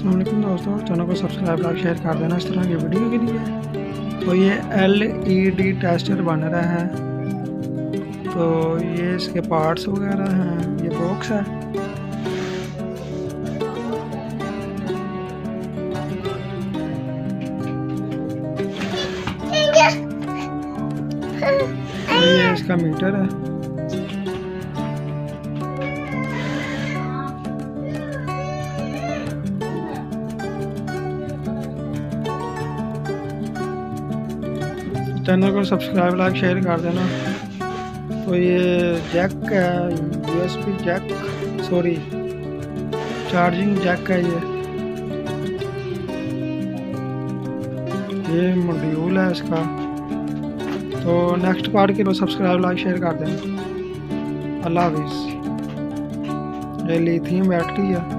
अस्सलाम वालेकुम दोस्तों, चैनल को सब्सक्राइब लाइक शेयर कर देना इस तरह की वीडियो के लिए। तो ये LED टेस्टर बन रहा है, तो ये इसके पार्ट्स वगैरह हैं, ये बॉक्स है। तो ये इसका मीटर है। चैनल को सब्सक्राइब लाइक शेयर कर देना। तो ये जैक है, USB jack, sorry charging jack है। ये मॉड्यूल है इसका। तो नेक्स्ट पार्ट के लिए सब्सक्राइब लाइक शेयर कर देना। अल्लाह हाफिज़। ये लिथियम बैटरी है।